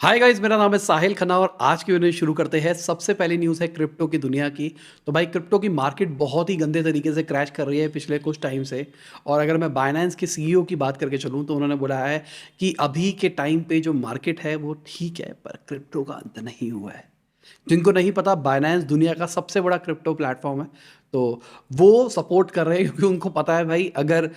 Hi guys, मेरा नाम है साहिल खन्ना और आज की वीडियो शुरू करते हैं। सबसे पहली न्यूज़ है क्रिप्टो की दुनिया की। तो भाई क्रिप्टो की मार्केट बहुत ही गंदे तरीके से क्रैश कर रही है पिछले कुछ टाइम से। और अगर मैं बाइनेंस के सीईओ की बात करके चलूँ तो उन्होंने बोला है कि अभी के टाइम पे जो मार्केट है वो ठीक है, पर क्रिप्टो का अंत नहीं हुआ है। जिनको नहीं पता, बाइनेंस दुनिया का सबसे बड़ा क्रिप्टो प्लेटफॉर्म है। तो वो सपोर्ट कर रहे हैं क्योंकि उनको पता है भाई, अगर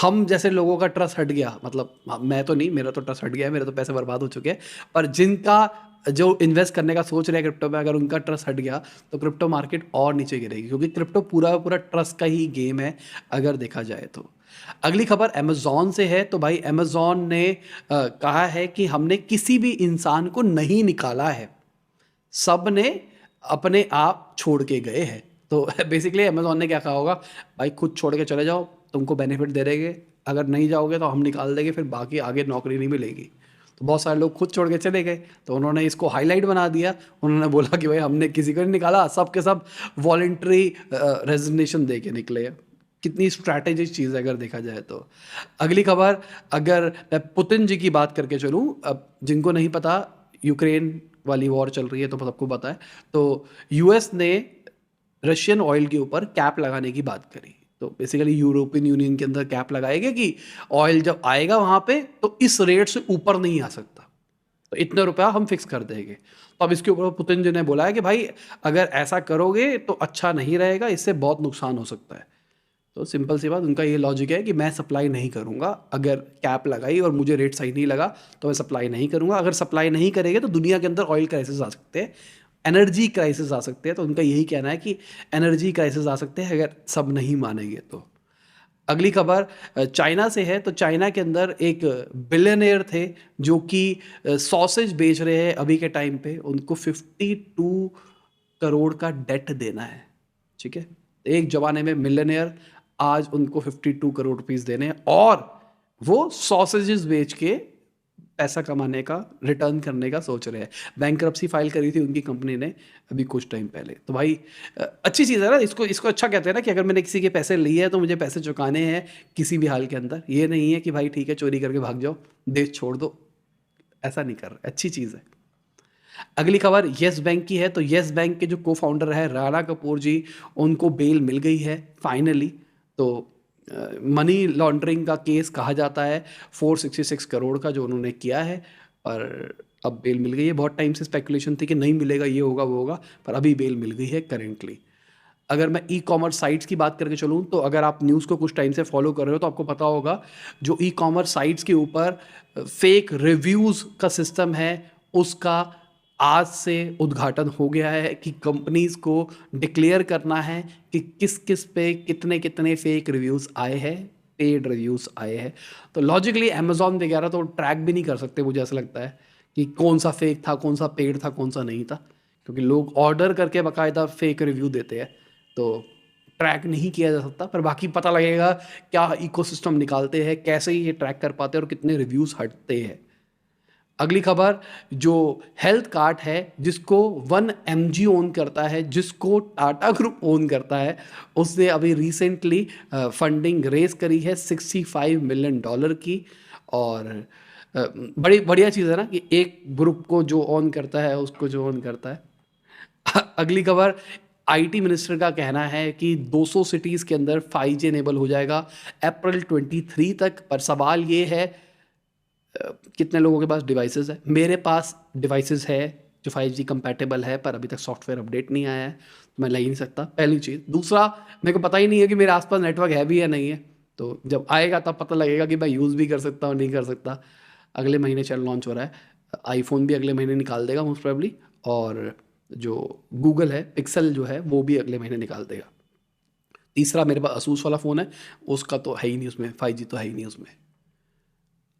हम जैसे लोगों का ट्रस्ट हट गया, मतलब मैं तो नहीं, मेरा तो ट्रस्ट हट गया है, मेरे तो पैसे बर्बाद हो चुके हैं। पर जिनका जो इन्वेस्ट करने का सोच रहे हैं क्रिप्टो में, अगर उनका ट्रस्ट हट गया तो क्रिप्टो मार्केट और नीचे गिरेगी, क्योंकि क्रिप्टो पूरा पूरा ट्रस्ट का ही गेम है अगर देखा जाए तो। अगली खबर अमेजोन से है। तो भाई अमेजोन ने कहा है कि हमने किसी भी इंसान को नहीं निकाला है, सब ने अपने आप छोड़ के गए हैं। तो बेसिकली अमेजोन ने क्या कहा होगा, भाई खुद छोड़ के चले जाओ, तुमको बेनिफिट दे देंगे, अगर नहीं जाओगे तो हम निकाल देंगे, फिर बाकी आगे नौकरी नहीं मिलेगी। तो बहुत सारे लोग खुद छोड़ के चले गए, तो उन्होंने इसको हाईलाइट बना दिया। उन्होंने बोला कि भाई हमने किसी को नहीं निकाला, सब के सब वॉलेंट्री रेजिग्नेशन दे के निकले हैं। कितनी स्ट्रैटेजिक चीज़ है अगर देखा जाए तो। अगली खबर, अगर मैं पुतिन जी की बात करके चलूँ, अब जिनको नहीं पता, यूक्रेन वाली वॉर चल रही है तो सबको पता है। तो यूएस ने रशियन ऑयल के ऊपर कैप लगाने की बात करी। तो बेसिकली यूरोपियन यूनियन के अंदर कैप लगाएगा कि ऑयल जब आएगा वहां पे तो इस रेट से ऊपर नहीं आ सकता, तो इतने रुपया हम फिक्स कर देंगे। तो अब इसके ऊपर पुतिन जी ने बोला है कि भाई अगर ऐसा करोगे तो अच्छा नहीं रहेगा, इससे बहुत नुकसान हो सकता है। तो सिंपल सी बात, उनका ये लॉजिक है कि मैं सप्लाई नहीं करूंगा। अगर कैप लगाई और मुझे रेट सही नहीं लगा तो मैं सप्लाई नहीं करूंगा। अगर सप्लाई नहीं करेंगे तो दुनिया के अंदर ऑयल क्राइसिस आ सकते हैं, एनर्जी क्राइसिस आ सकते हैं। तो उनका यही कहना है कि एनर्जी क्राइसिस आ सकते हैं अगर सब नहीं मानेंगे तो। अगली खबर चाइना से है। तो चाइना के अंदर एक बिलियनियर थे जो कि सॉसेज बेच रहे हैं अभी के टाइम पे, उनको 52 करोड़ का डेट देना है। ठीक है, एक जमाने में मिलियनियर, आज उनको 52 करोड़ रुपीस देने हैं, और वो सॉसेजेस बेच के पैसा कमाने का, रिटर्न करने का सोच रहे हैं। बैंक्रप्सी फाइल करी थी उनकी कंपनी ने अभी कुछ टाइम पहले। तो भाई अच्छी चीज़ है ना, इसको इसको अच्छा कहते हैं ना कि अगर मैंने किसी के पैसे लिए हैं तो मुझे पैसे चुकाने हैं किसी भी हाल के अंदर। ये नहीं है कि भाई ठीक है चोरी करके भाग जाओ, देश छोड़ दो, ऐसा नहीं कर रहे, अच्छी चीज़ है। अगली खबर येस बैंक की है। तो येस बैंक के जो को फाउंडर है राणा कपूर जी, उनको बेल मिल गई है फाइनली। तो मनी लॉन्ड्रिंग का केस कहा जाता है 466 करोड़ का जो उन्होंने किया है, पर अब बेल मिल गई है। बहुत टाइम से स्पेकुलेशन थी कि नहीं मिलेगा, ये होगा वो होगा, पर अभी बेल मिल गई है करेंटली। अगर मैं ई कॉमर्स साइट्स की बात करके चलूँ, तो अगर आप न्यूज़ को कुछ टाइम से फॉलो कर रहे हो तो आपको पता होगा, जो ई कॉमर्स साइट्स के ऊपर फेक रिव्यूज़ का सिस्टम है, उसका आज से उद्घाटन हो गया है कि कंपनीज को डिक्लेयर करना है कि किस किस पे कितने कितने फेक रिव्यूज़ आए हैं, पेड रिव्यूज़ आए हैं। तो लॉजिकली अमेजॉन वगैरह तो ट्रैक भी नहीं कर सकते, मुझे ऐसा लगता है कि कौन सा फेक था, कौन सा पेड था, कौन सा नहीं था, क्योंकि लोग ऑर्डर करके बाकायदा फेक रिव्यू देते हैं। तो ट्रैक नहीं किया जा सकता, पर बाकी पता लगेगा क्या इकोसिस्टम निकालते हैं, कैसे ये ट्रैक कर पाते हैं और कितने रिव्यूज़ हटते हैं। अगली खबर, जो हेल्थ कार्ड है जिसको 1mg ओन करता है, जिसको टाटा ग्रुप ओन करता है, उसने अभी रिसेंटली फंडिंग रेज करी है $65 मिलियन की। और बड़ी बढ़िया चीज़ है ना कि एक ग्रुप को जो ऑन करता है उसको जो ऑन करता है। अगली खबर, आईटी मिनिस्टर का कहना है कि 200 सिटीज़ के अंदर 5G इनेबल हो जाएगा अप्रैल 23 तक। पर सवाल ये है कितने लोगों के पास डिवाइसेस है। मेरे पास डिवाइसेस है जो 5G कंपैटिबल है, पर अभी तक सॉफ्टवेयर अपडेट नहीं आया है, तो मैं ले ही नहीं सकता, पहली चीज़। दूसरा, मेरे को पता ही नहीं है कि मेरे आसपास नेटवर्क है भी या नहीं है, तो जब आएगा तब पता लगेगा कि मैं यूज़ भी कर सकता हूँ नहीं कर सकता। अगले महीने चल लॉन्च हो रहा है, आईफोन भी अगले महीने निकाल देगा मोस्ट प्रोबेबली, और जो गूगल है पिक्सल जो है वो भी अगले महीने निकाल देगा। तीसरा, मेरे पास असूस वाला फ़ोन है, उसका तो है ही नहीं, उसमें 5G तो है ही नहीं उसमें।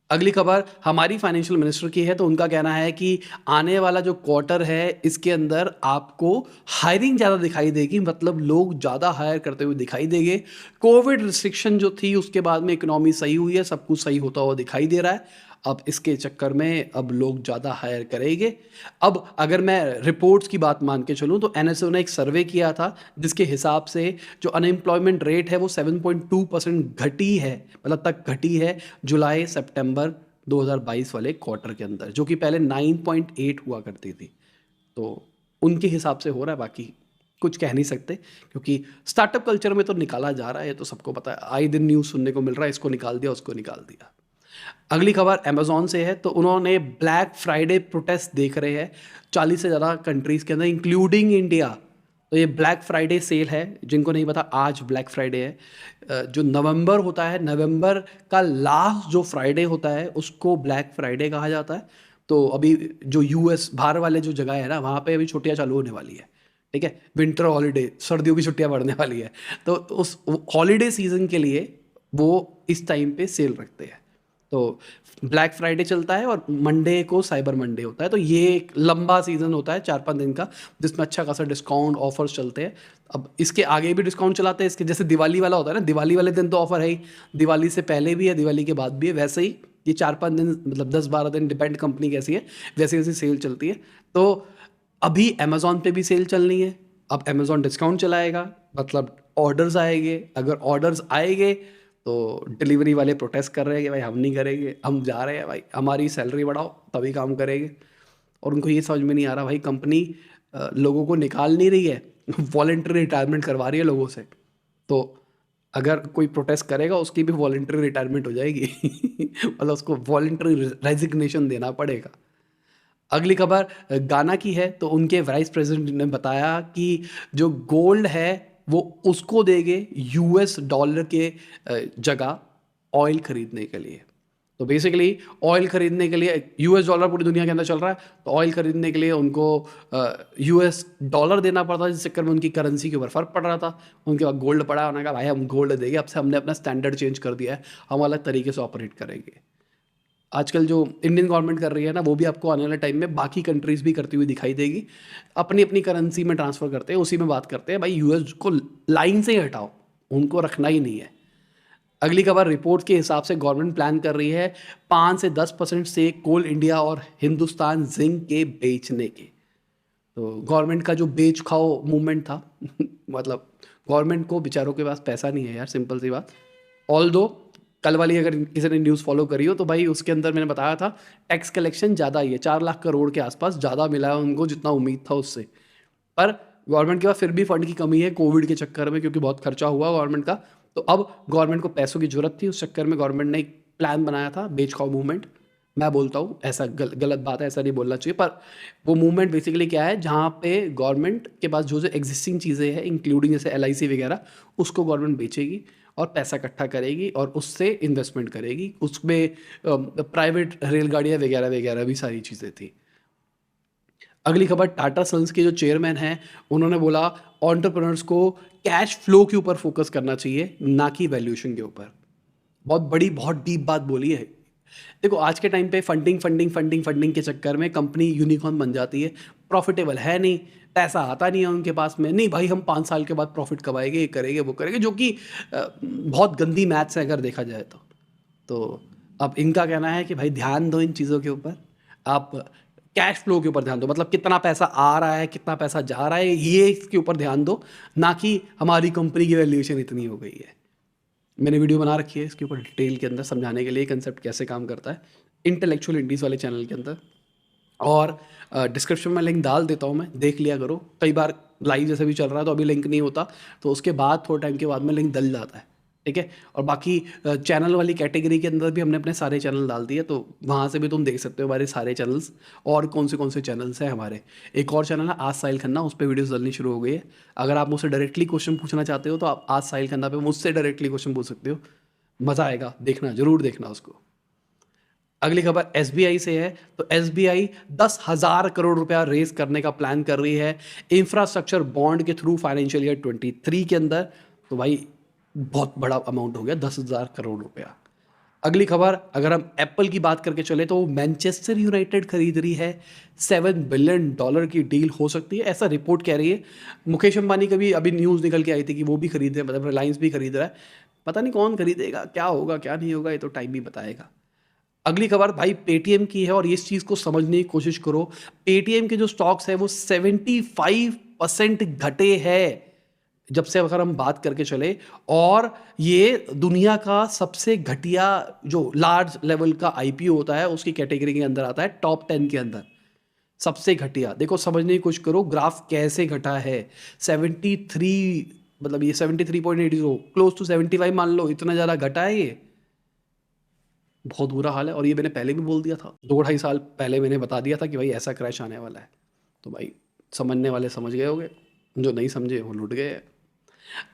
अगली खबर हमारी फाइनेंशियल मिनिस्टर की है। तो उनका कहना है कि आने वाला जो क्वार्टर है इसके अंदर आपको हायरिंग ज़्यादा दिखाई देगी, मतलब लोग ज़्यादा हायर करते हुए दिखाई देंगे। कोविड रिस्ट्रिक्शन जो थी उसके बाद में इकोनॉमी सही हुई है, सब कुछ सही होता हुआ दिखाई दे रहा है। अब इसके चक्कर में अब लोग ज़्यादा हायर करेंगे। अब अगर मैं रिपोर्ट्स की बात मान के चलूँ तो एनएसओ ने एक सर्वे किया था जिसके हिसाब से जो अनएम्प्लॉयमेंट रेट है वो 7.2% घटी है, मतलब तक घटी है जुलाई सितंबर 2022 वाले क्वार्टर के अंदर, जो कि पहले 9.8 हुआ करती थी। तो उनके हिसाब से हो रहा है, बाकी कुछ कह नहीं सकते, क्योंकि स्टार्टअप कल्चर में तो निकाला जा रहा है, तो सबको पता है, आए दिन न्यूज़ सुनने को मिल रहा है, इसको निकाल दिया, उसको निकाल दिया। अगली खबर अमेजोन से है। तो उन्होंने ब्लैक फ्राइडे प्रोटेस्ट देख रहे हैं 40 से ज़्यादा कंट्रीज़ के अंदर, इंक्लूडिंग इंडिया। तो ये ब्लैक फ्राइडे सेल है, जिनको नहीं पता आज ब्लैक फ्राइडे है। जो नवंबर होता है, नवंबर का लास्ट जो फ्राइडे होता है उसको ब्लैक फ्राइडे कहा जाता है। तो अभी जो यूएस बाहर वाले जो जगह है ना, वहाँ पे अभी छुट्टियाँ चालू होने वाली है, ठीक है, विंटर हॉलीडे, सर्दियों की छुट्टियाँ पड़ने वाली है। तो उस हॉलीडे सीजन के लिए वो इस टाइम पे सेल रखते हैं। तो ब्लैक फ्राइडे चलता है और मंडे को साइबर मंडे होता है। तो ये एक लंबा सीजन होता है 4-5 दिन का, जिसमें अच्छा खासा डिस्काउंट ऑफर्स चलते हैं। अब इसके आगे भी डिस्काउंट चलाते हैं, इसके जैसे दिवाली वाला होता है ना, दिवाली वाले दिन तो ऑफर है ही, दिवाली से पहले भी है, दिवाली के बाद भी है। वैसे ही ये 4-5 दिन, मतलब 10-12 दिन, डिपेंड कंपनी कैसी है, वैसे वैसे सेल चलती है। तो अभी अमेजोन पे भी सेल चलनी है। अब अमेजोन डिस्काउंट चलाएगा, मतलब ऑर्डर्स आएंगे। अगर ऑर्डर्स आएंगे तो डिलीवरी वाले प्रोटेस्ट कर रहे हैं कि भाई हम नहीं करेंगे, हम जा रहे हैं भाई, हमारी सैलरी बढ़ाओ तभी काम करेंगे। और उनको ये समझ में नहीं आ रहा भाई, कंपनी लोगों को निकाल नहीं रही है, वॉलेंट्री रिटायरमेंट करवा रही है लोगों से। तो अगर कोई प्रोटेस्ट करेगा उसकी भी वॉलेंट्री रिटायरमेंट हो जाएगी मतलब उसको वॉलेंट्री रेजिग्नेशन देना पड़ेगा। अगली खबर गाना की है। तो उनके वाइस प्रेसिडेंट ने बताया कि जो गोल्ड है वो उसको देंगे यूएस डॉलर के जगह ऑयल खरीदने के लिए। तो बेसिकली ऑयल खरीदने के लिए, यूएस डॉलर पूरी दुनिया के अंदर चल रहा है, तो ऑयल खरीदने के लिए उनको यूएस डॉलर देना पड़ता है, जिस चक्कर में उनकी करेंसी के ऊपर फर्क पड़ रहा था। उनके पास गोल्ड पड़ा, उन्होंने कहा भाई हम गोल्ड देंगे, अब से हमने अपना स्टैंडर्ड चेंज कर दिया है, हम अलग तरीके से ऑपरेट करेंगे। आजकल जो इंडियन गवर्नमेंट कर रही है ना, वो भी आपको आने वाले टाइम में बाकी कंट्रीज भी करती हुई दिखाई देगी। अपनी अपनी करेंसी में ट्रांसफ़र करते हैं, उसी में बात करते हैं, भाई यूएस को लाइन से ही हटाओ, उनको रखना ही नहीं है। अगली खबर, रिपोर्ट के हिसाब से गवर्नमेंट प्लान कर रही है 5 से 10% से कोल इंडिया और हिंदुस्तान जिंक के बेचने के। तो गवर्नमेंट का जो बेच खाओ मूवमेंट था मतलब गवर्नमेंट को बेचारों के पास पैसा नहीं है यार, सिंपल सी बात। ऑल दो कल वाली अगर किसी ने न्यूज़ फॉलो करी हो तो भाई उसके अंदर मैंने बताया था टैक्स कलेक्शन ज़्यादा ही है, 4 लाख करोड़ के आसपास ज़्यादा मिला है उनको जितना उम्मीद था उससे। पर गवर्नमेंट के पास फिर भी फंड की कमी है कोविड के चक्कर में, क्योंकि बहुत खर्चा हुआ गवर्नमेंट का। तो अब गवर्नमेंट को पैसों की जरूरत थी, उस चक्कर में गवर्नमेंट ने एक प्लान बनाया था बेच खाओ मूवमेंट। मैं बोलता हूँ ऐसा गलत बात है, ऐसा नहीं बोलना चाहिए, पर वो मूवमेंट बेसिकली क्या है, जहाँ पे गवर्नमेंट के पास जो जो एग्जिस्टिंग चीज़ें हैं इंक्लूडिंग जैसे LIC वगैरह, उसको गवर्नमेंट बेचेगी और पैसा इकट्ठा करेगी और उससे इन्वेस्टमेंट करेगी। उसमें प्राइवेट रेलगाड़ियाँ वगैरह वगैरह भी सारी चीज़ें थी। अगली खबर, टाटा सन्स के जो चेयरमैन हैं उन्होंने बोला एंटरप्रेन्योर्स को कैश फ्लो के ऊपर फोकस करना चाहिए, ना कि वैल्यूएशन के ऊपर। बहुत बड़ी, बहुत डीप बात बोली है। देखो आज के टाइम पे फंडिंग फंडिंग फंडिंग फंडिंग के चक्कर में कंपनी यूनिकॉर्न बन जाती है, प्रॉफिटेबल है नहीं, पैसा आता नहीं है उनके पास में, नहीं भाई हम 5 साल के बाद प्रॉफिट कमाएंगे, ये करेंगे वो करेंगे, जो कि बहुत गंदी मैथ्स है अगर देखा जाए तो अब इनका कहना है कि भाई ध्यान दो इन चीज़ों के ऊपर, आप कैश फ्लो के ऊपर ध्यान दो, मतलब कितना पैसा आ रहा है कितना पैसा जा रहा है, ये इसके ऊपर ध्यान दो, ना कि हमारी कंपनी की वैल्यूएशन इतनी हो गई है। मैंने वीडियो बना रखी है इसके ऊपर डिटेल के अंदर समझाने के लिए कंसेप्ट कैसे काम करता है इंटेलेक्चुअल इंडीज़ वाले चैनल के अंदर, और डिस्क्रिप्शन में लिंक डाल देता हूँ मैं, देख लिया करो। कई बार लाइव जैसे भी चल रहा है तो अभी लिंक नहीं होता, तो उसके बाद थोड़े टाइम के बाद में लिंक डल जाता है, ठीक है। और बाकी चैनल वाली कैटेगरी के अंदर भी हमने अपने सारे चैनल डाल दिए, तो वहाँ से भी तुम देख सकते हो हमारे सारे चैनल्स और कौन से चैनल्स हैं हमारे। एक और चैनल है आज साहिल खन्ना, उस पर वीडियोस डलनी शुरू हो गई है। अगर आप मुझसे डायरेक्टली क्वेश्चन पूछना चाहते हो तो आप आज साहिल खन्ना पे मुझसे डायरेक्टली क्वेश्चन पूछ सकते हो, मज़ा आएगा, देखना, जरूर देखना उसको। अगली खबर SBI से है। तो SBI 10,000 करोड़ रुपया रेज करने का प्लान कर रही है इंफ्रास्ट्रक्चर बॉन्ड के थ्रू फाइनेंशियल ईयर 23 के अंदर। तो भाई बहुत बड़ा अमाउंट हो गया 10,000 करोड़ रुपया। अगली खबर, अगर हम एप्पल की बात करके चले तो मैनचेस्टर यूनाइटेड खरीद रही है, $7 बिलियन की डील हो सकती है, ऐसा रिपोर्ट कह रही है। मुकेश अंबानी का भी अभी न्यूज़ निकल के आई थी कि वो भी खरीद रहे हैं, मतलब रिलायंस भी खरीद रहा है। पता नहीं कौन खरीदेगा, क्या होगा क्या नहीं होगा, ये तो टाइम ही बताएगा। अगली खबर भाई पेटीएम की है, और इस चीज़ को समझने की कोशिश करो, पेटीएम के जो स्टॉक्स है वो 75% घटे हैं। जब से अगर हम बात करके चले, और ये दुनिया का सबसे घटिया जो लार्ज लेवल का आईपीओ होता है उसकी कैटेगरी के अंदर आता है, टॉप 10 के अंदर सबसे घटिया। देखो समझने की कोशिश करो ग्राफ कैसे घटा है। 73, मतलब ये 73.80, क्लोज टू 75 मान लो, इतना ज़्यादा घटा है ये, बहुत बुरा हाल है। और ये मैंने पहले भी बोल दिया था, 2-2.5 साल पहले मैंने बता दिया था कि भाई ऐसा क्रैश आने वाला है। तो भाई समझने वाले समझ गए होंगे, जो नहीं समझे वो लुट गए।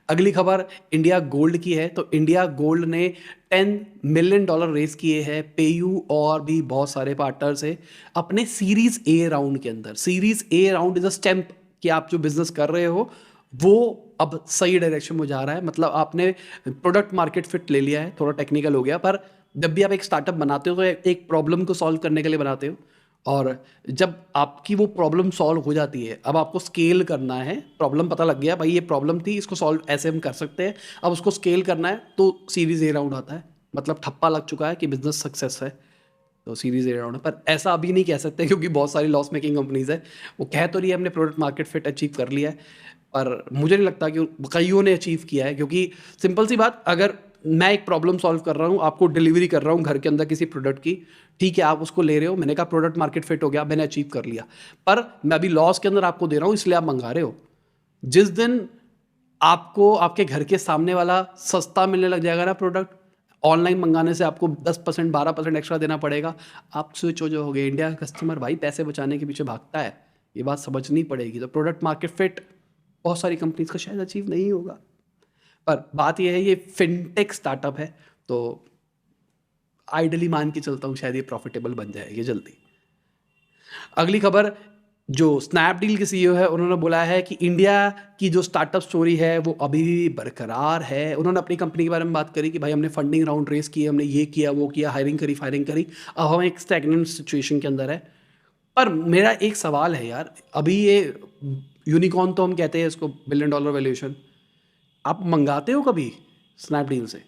अगली खबर इंडिया गोल्ड की है। तो इंडिया गोल्ड ने $10 मिलियन रेस किए हैं पेयू और भी बहुत सारे पार्टनर से अपने सीरीज ए राउंड के अंदर। Series A round is a stamp कि आप जो बिजनेस कर रहे हो वो अब सही डायरेक्शन में जा रहा है, मतलब आपने प्रोडक्ट मार्केट फिट ले लिया है। थोड़ा टेक्निकल हो गया, पर जब भी आप एक स्टार्टअप बनाते हो तो एक प्रॉब्लम को सॉल्व करने के लिए बनाते हो, और जब आपकी वो प्रॉब्लम सॉल्व हो जाती है, अब आपको स्केल करना है। प्रॉब्लम पता लग गया भाई ये प्रॉब्लम थी, इसको सॉल्व ऐसे हम कर सकते हैं, अब उसको स्केल करना है, तो सीरीज ए राउंड आता है। मतलब ठप्पा लग चुका है कि बिजनेस सक्सेस है, तो सीरीज ए राउंड है। पर ऐसा अभी नहीं कह सकते क्योंकि बहुत सारी लॉस मेकिंग कंपनीज है। वो कह तो रही है हमने प्रोडक्ट मार्केट फिट अचीव कर लिया है, पर मुझे नहीं लगता कि कईयों ने अचीव किया है। क्योंकि सिंपल सी बात, अगर मैं एक प्रॉब्लम सॉल्व कर रहा हूँ, आपको डिलीवरी कर रहा हूँ घर के अंदर किसी प्रोडक्ट की, ठीक है आप उसको ले रहे हो, मैंने कहा प्रोडक्ट मार्केट फिट हो गया, मैंने अचीव कर लिया, पर मैं अभी लॉस के अंदर आपको दे रहा हूँ इसलिए आप मंगा रहे हो। जिस दिन आपको आपके घर के सामने वाला सस्ता मिलने लग जाएगा ना प्रोडक्ट, ऑनलाइन मंगाने से आपको 10% 12% एक्स्ट्रा देना पड़ेगा, आप स्विच हो जाओगे। इंडिया का कस्टमर भाई पैसे बचाने के पीछे भागता है, ये बात समझनी पड़ेगी। तो प्रोडक्ट मार्केट फिट बहुत सारी कंपनीज का शायद अचीव नहीं होगा, पर बात यह है ये फिनटेक स्टार्टअप है, तो आइडली मान के चलता हूँ शायद ये प्रॉफिटेबल बन जाएगी जल्दी। अगली खबर, जो स्नैपडील के सीईओ है उन्होंने बोला है कि इंडिया की जो स्टार्टअप स्टोरी है वो अभी भी बरकरार है। उन्होंने अपनी कंपनी के बारे में बात करी कि भाई हमने फंडिंग राउंड रेस किए, हमने ये किया वो किया, हायरिंग करी फायरिंग करी, अब हम एक स्टैग्नेंट सिचुएशन के अंदर है। पर मेरा एक सवाल है यार, अभी ये यूनिकॉर्न तो हम कहते हैं इसको, $1 बिलियन वैल्यूएशन, आप मंगाते हो कभी स्नैपडील से?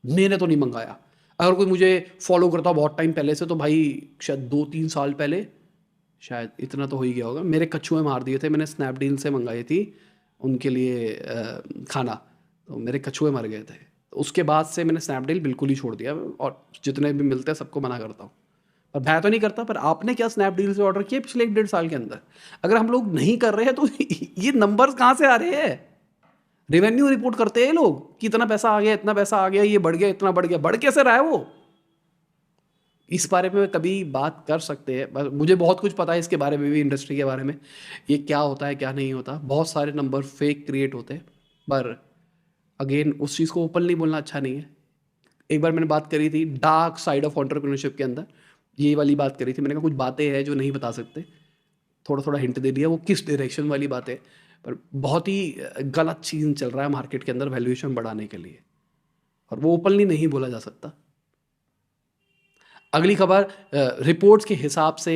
मैंने तो नहीं मंगाया। अगर कोई मुझे फॉलो करता हो बहुत टाइम पहले से, तो भाई शायद 2-3 साल पहले, शायद इतना तो हो ही गया होगा, मेरे कछुए मार दिए थे मैंने, स्नैपडील से मंगाई थी उनके लिए खाना, तो मेरे कछुए मर गए थे। तो उसके बाद से मैंने स्नैपडील बिल्कुल ही छोड़ दिया, और जितने भी मिलते हैं सबको मना करता हूँ। पर मैं तो नहीं करता, पर आपने क्या स्नैपडील से ऑर्डर किया पिछले 1-1.5 साल के अंदर? अगर हम लोग नहीं कर रहे हैं तो ये नंबर्स कहाँ से आ रहे हैं? रेवेन्यू रिपोर्ट करते हैं लोग कि इतना पैसा आ गया, इतना पैसा आ गया, ये बढ़ गया, इतना बढ़ गया, बढ़ कैसे रहा है वो? इस बारे में कभी बात कर सकते हैं, मुझे बहुत कुछ पता है इसके बारे में भी, इंडस्ट्री के बारे में, ये क्या होता है क्या नहीं होता, बहुत सारे नंबर फेक क्रिएट होते हैं। पर अगेन उस चीज़ को ओपनली बोलना अच्छा नहीं है। एक बार मैंने बात करी थी डार्क साइड ऑफ एंटरप्रेन्योरशिप के अंदर, ये वाली बात करी थी मैंने, कहा कुछ बातें हैं जो नहीं बता सकते, थोड़ा थोड़ा हिंट दे दिया, वो किस डायरेक्शन वाली बातें, पर बहुत ही गलत चीज़ चल रहा है मार्केट के अंदर वैल्यूएशन बढ़ाने के लिए, और वो ओपनली नहीं बोला जा सकता। अगली खबर, रिपोर्ट्स के हिसाब से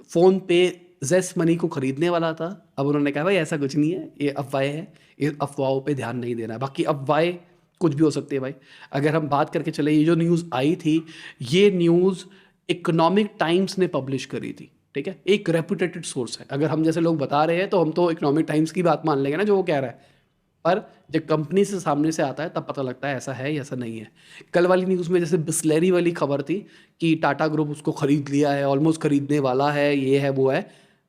फ़ोन पे जेस मनी को खरीदने वाला था, अब उन्होंने कहा भाई ऐसा कुछ नहीं है, ये अफवाहें हैं, ये अफवाहों पे ध्यान नहीं देना है। बाकी अफवाहें कुछ भी हो सकती है भाई। अगर हम बात करके चले, ये जो न्यूज़ आई थी, ये न्यूज़ इकोनॉमिक टाइम्स ने पब्लिश करी थी, ठीक है, एक रेपुटेटेड सोर्स है। अगर हम जैसे लोग बता रहे हैं तो हम तो इकोनॉमिक टाइम्स की बात मान लेंगे ना जो वो कह रहा है, पर जब कंपनी से सामने से आता है तब पता लगता है ऐसा है या ऐसा नहीं है। कल वाली न्यूज़ में जैसे बिस्लेरी वाली खबर थी कि टाटा ग्रुप उसको खरीद लिया है, ऑलमोस्ट खरीदने वाला है, ये है वो है,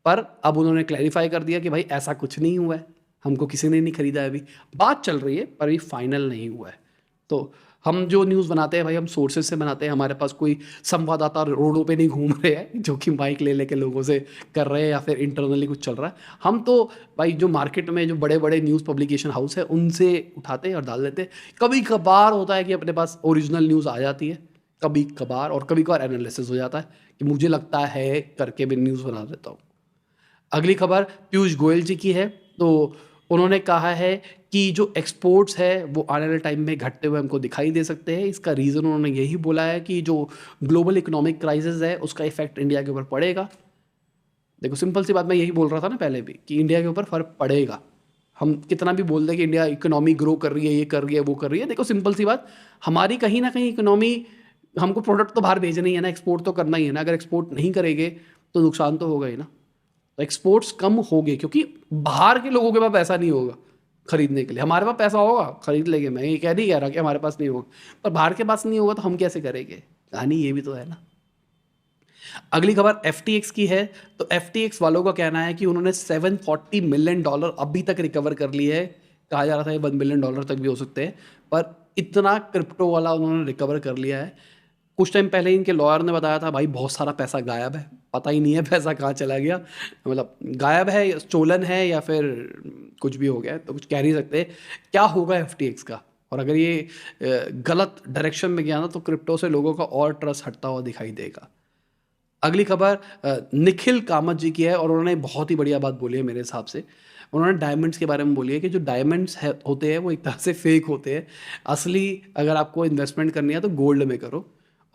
पर अब उन्होंने क्लैरिफाई कर दिया कि भाई ऐसा कुछ नहीं हुआ है, हमको किसी ने नहीं खरीदा है। अभी बात चल रही है पर ये फाइनल नहीं हुआ है। तो हम जो न्यूज़ बनाते हैं भाई, हम सोर्सेज से बनाते हैं, हमारे पास कोई संवाददाता रोडों पे नहीं घूम रहे हैं जो कि माइक ले लेके लोगों से कर रहे हैं या फिर इंटरनली कुछ चल रहा है। हम तो भाई जो मार्केट में जो बड़े बड़े न्यूज़ पब्लिकेशन हाउस है उनसे उठाते हैं और डाल देते हैं। कभी कभार होता है कि अपने पास ओरिजिनल न्यूज़ आ जाती है, कभी कभार, और कभी कभार एनालिसिस हो जाता है कि मुझे लगता है करके भी न्यूज़ बना देता हूँ। अगली खबर पीयूष गोयल जी की है। तो उन्होंने कहा है कि जो एक्सपोर्ट्स है वो आने वाले टाइम में घटते हुए हमको दिखाई दे सकते हैं। इसका रीज़न उन्होंने यही बोला है कि जो ग्लोबल इकोनॉमिक क्राइसिस है उसका इफेक्ट इंडिया के ऊपर पड़ेगा। देखो सिंपल सी बात, मैं यही बोल रहा था ना पहले भी कि इंडिया के ऊपर फर्क पड़ेगा। हम कितना भी बोल दें कि इंडिया इकोनॉमी ग्रो कर रही है, ये कर रही है, वो कर रही है, देखो सिंपल सी बात, हमारी कहीं ना कहीं इकोनॉमी, हमको प्रोडक्ट तो बाहर भेजना ही है ना, एक्सपोर्ट तो करना ही है ना। अगर एक्सपोर्ट नहीं करेंगे तो नुकसान तो होगा ही ना। तो एक्सपोर्ट्स कम होंगे क्योंकि बाहर के लोगों के पास पैसा नहीं होगा, खरीदने के लिए। हमारे पास पैसा होगा, खरीद लेंगे। मैं ये नहीं कह रहा कि हमारे पास नहीं होगा, पर बाहर के पास नहीं होगा तो हम कैसे करेंगे? कहानी ये भी तो है ना। अगली खबर FTX की है। तो FTX वालों का कहना है कि उन्होंने $740 मिलियन अभी तक रिकवर कर लिए है। कहा जा रहा था ये $1 बिलियन तक भी हो सकते हैं, पर इतना क्रिप्टो वाला उन्होंने रिकवर कर लिया है। कुछ टाइम पहले इनके लॉयर ने बताया था भाई बहुत सारा पैसा गायब है, पता ही नहीं है पैसा कहाँ चला गया। मतलब गायब है, स्टोलन है, या फिर कुछ भी हो गया है, तो कुछ कह नहीं सकते क्या होगा FTX का। और अगर ये गलत डायरेक्शन में गया ना तो क्रिप्टो से लोगों का और ट्रस्ट हटता हुआ दिखाई देगा। अगली खबर निखिल कामत जी की है, और उन्होंने बहुत ही बढ़िया बात बोली है मेरे हिसाब से। उन्होंने डायमंड्स के बारे में बोली है कि जो डायमंड्स है होते हैं वो एक तरह से फेक होते हैं। असली अगर आपको इन्वेस्टमेंट करनी है तो गोल्ड में करो।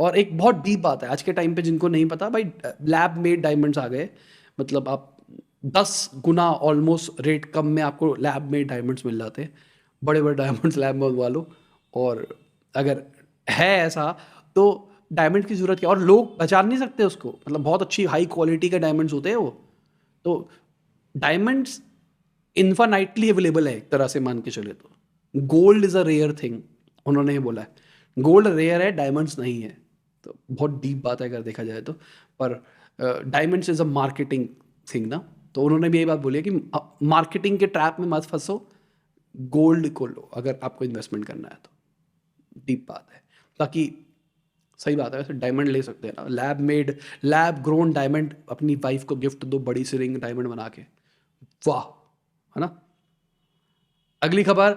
और एक बहुत डीप बात है आज के टाइम पे, जिनको नहीं पता भाई, लैब मेड डायमंड्स आ गए। मतलब आप 10 गुना ऑलमोस्ट रेट कम में आपको लैब मेड डायमंड्स मिल जाते हैं। बड़े बड़े डायमंड्स लैब में बनवा लो, और अगर है ऐसा तो डायमंड की जरूरत क्या, और लोग पहचान नहीं सकते उसको। मतलब बहुत अच्छी हाई क्वालिटी के डायमंड्स होते हैं वो। तो डायमंड्स इन्फानाइटली अवेलेबल है एक तरह से मान के चले तो। Gold is a rare thing, उन्होंने ही बोला है गोल्ड रेयर है, डायमंड्स नहीं है। तो बहुत डीप बात है अगर देखा जाए तो। पर diamonds is a marketing thing ना। तो उन्होंने भी यही बात बोली है कि मार्केटिंग के ट्रैप में मत फंसो, गोल्ड को लो अगर आपको इन्वेस्टमेंट करना है तो। डीप बात है। ताकि सही बात है, वैसे डायमंड ले सकते हैं ना, lab made lab grown diamond अपनी वाइफ को गिफ्ट दो, बड़ी सी रिंग डायमंड बना के, वाह, है ना। अगली खबर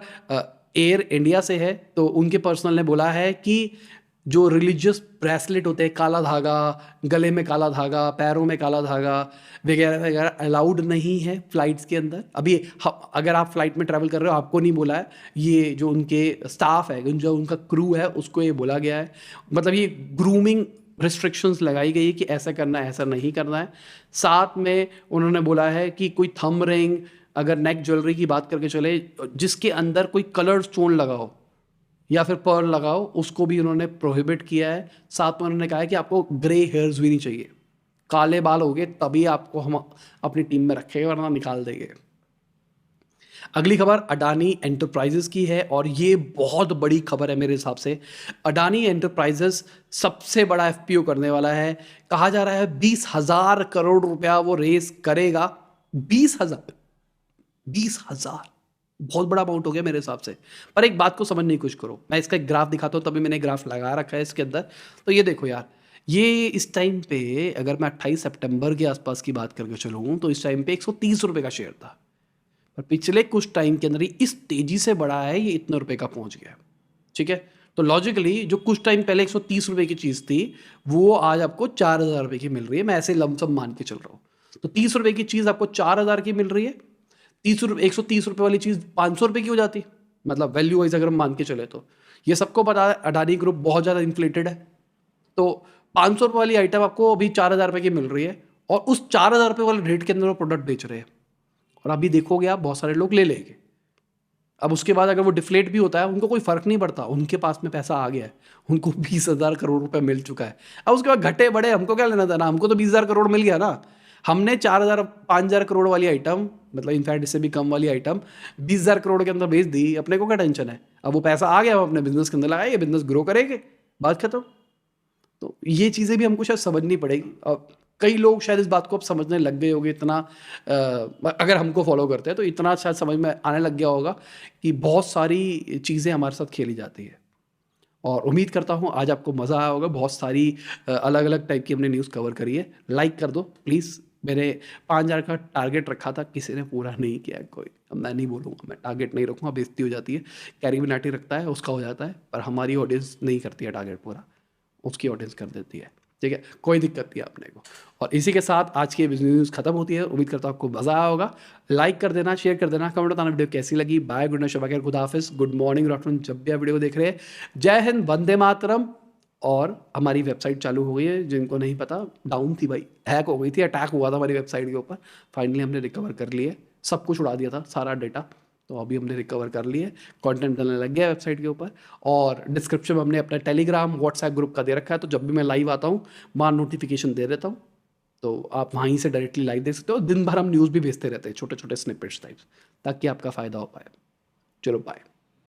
एयर इंडिया से है। तो उनके पर्सनल ने बोला है कि जो रिलीजियस ब्रेसलेट होते हैं, काला धागा, गले में काला धागा, पैरों में काला धागा वगैरह वगैरह अलाउड नहीं है फ्लाइट्स के अंदर। अभी अगर आप फ्लाइट में ट्रैवल कर रहे हो, आपको नहीं बोला है, ये जो उनके स्टाफ है, जो उनका क्रू है, उसको ये बोला गया है। मतलब ये ग्रूमिंग रिस्ट्रिक्शंस लगाई गई है कि ऐसा करना है, ऐसा नहीं करना है। साथ में उन्होंने बोला है कि कोई थंब रिंग, अगर नेक ज्वेलरी की बात करके चले जिसके अंदर कोई कलर स्टोन लगा हो या फिर पर्ल लगाओ, उसको भी उन्होंने प्रोहिबिट किया है। साथ में उन्होंने कहा है कि आपको ग्रे हेयर्स भी नहीं चाहिए, काले बाल होंगे तभी आपको हम अपनी टीम में रखेंगे, वरना निकाल देंगे। अगली खबर अडानी एंटरप्राइजेस की है, और ये बहुत बड़ी खबर है मेरे हिसाब से। अडानी एंटरप्राइजेस सबसे बड़ा FPO करने वाला है। कहा जा रहा है 20,000 करोड़ रुपया वो रेस करेगा। 20,000 बहुत बड़ा अमाउंट हो गया मेरे हिसाब से। पर एक बात को समझने की कोशिश करो, मैं इसका एक ग्राफ दिखाता हूँ, तभी मैंने ग्राफ लगा रखा है इसके अंदर। तो ये देखो यार, ये इस टाइम पे अगर मैं 28 सितंबर के आसपास की बात करके चलूँ तो इस टाइम पे 130 रुपये का शेयर था। पर पिछले कुछ टाइम के अंदर ही इस तेजी से बढ़ा है, ये इतने रुपए का पहुंच गया। ठीक है, तो लॉजिकली जो कुछ टाइम पहले 130 रुपए की चीज़ थी, वो आज आपको 4,000 रुपए की मिल रही है। मैं ऐसे लमसम मान के चल रहा हूँ। तो 30 रुपए की चीज़ आपको 4,000 की मिल रही है। 130 रुपए वाली चीज़ 500 रुपए की हो जाती। मतलब वैल्यू वाइज अगर हम मान के चले तो ये सबको पता है अडानी ग्रुप बहुत ज़्यादा इन्फ्लेटेड है। तो 500 रुपये वाली आइटम आपको अभी 4,000 रुपये की मिल रही है, और उस 4,000 रुपये वाले रेट के अंदर वो प्रोडक्ट बेच रहे हैं। और अभी देखोगे आप, बहुत सारे लोग ले लेंगे। अब उसके बाद अगर वो डिफ्लेट भी होता है, उनको कोई फर्क नहीं पड़ता, उनके पास में पैसा आ गया है, उनको 20,000 करोड़ रुपए मिल चुका है। अब उसके बाद घटे बड़े हमको क्या लेना था ना, हमको तो 20,000 करोड़ मिल गया ना। हमने 4,000 5,000 करोड़ वाली आइटम, मतलब इनफैक्ट इससे भी कम वाली आइटम 20,000 करोड़ के अंदर बेच दी, अपने को क्या टेंशन है। अब वो पैसा आ गया, हम अपने बिजनेस के अंदर लगाएंगे, बिजनेस ग्रो करेंगे, बात खत्म। तो ये चीज़ें भी हमको शायद समझनी पड़ेगी। और कई लोग शायद इस बात को अब समझने लग गए होंगे इतना, अगर हमको फॉलो करते हैं तो इतना शायद समझ में आने लग गया होगा कि बहुत सारी चीज़ें हमारे साथ खेली जाती है। और उम्मीद करता हूँ आज आपको मज़ा आया होगा। बहुत सारी अलग अलग टाइप की हमने न्यूज़ कवर करी है। लाइक कर दो प्लीज़। मैंने 5,000 का टारगेट रखा था, किसी ने पूरा नहीं किया है कोई। अब मैं नहीं बोलूँगा, मैं टारगेट नहीं रखूँगा, बेइज्जती हो जाती है। कैरी मिनाटी रखता है, उसका हो जाता है, पर हमारी ऑडियंस नहीं करती है टारगेट पूरा, उसकी ऑडियंस कर देती है। ठीक है, कोई दिक्कत नहीं है अपने को। और इसी के साथ आज की बिजनेस न्यूज़ खत्म होती है। उम्मीद करता हूँ आपको मज़ा आया होगा। लाइक कर देना, शेयर कर देना, कमेंट बताना वीडियो कैसी लगी। बाय, गुड नाइट, शबा खैर, खुदा हाफिज़, गुड मॉर्निंग, गुड आफ्टरनून, जब भी आप वीडियो देख रहे हैं। जय हिंद, वंदे मातरम। और हमारी वेबसाइट चालू हो गई है, जिनको नहीं पता, डाउन थी भाई, हैक हो गई थी, अटैक हुआ था हमारी वेबसाइट के ऊपर। फाइनली हमने रिकवर कर लिए, सब कुछ उड़ा दिया था, सारा डेटा। तो अभी हमने रिकवर कर लिए, कंटेंट डालने लग गया वेबसाइट के ऊपर। और डिस्क्रिप्शन में हमने अपना टेलीग्राम व्हाट्सएप ग्रुप का दे रखा है, तो जब भी मैं लाइव आता हूँ वहाँ नोटिफिकेशन दे देता हूँ, तो आप वहीं से डायरेक्टली लाइव देख सकते हो। दिन भर हम न्यूज़ भी भेजते रहते हैं, छोटे छोटे स्निपेट्स टाइप्स, ताकि आपका फ़ायदा हो पाए। चलो बाय।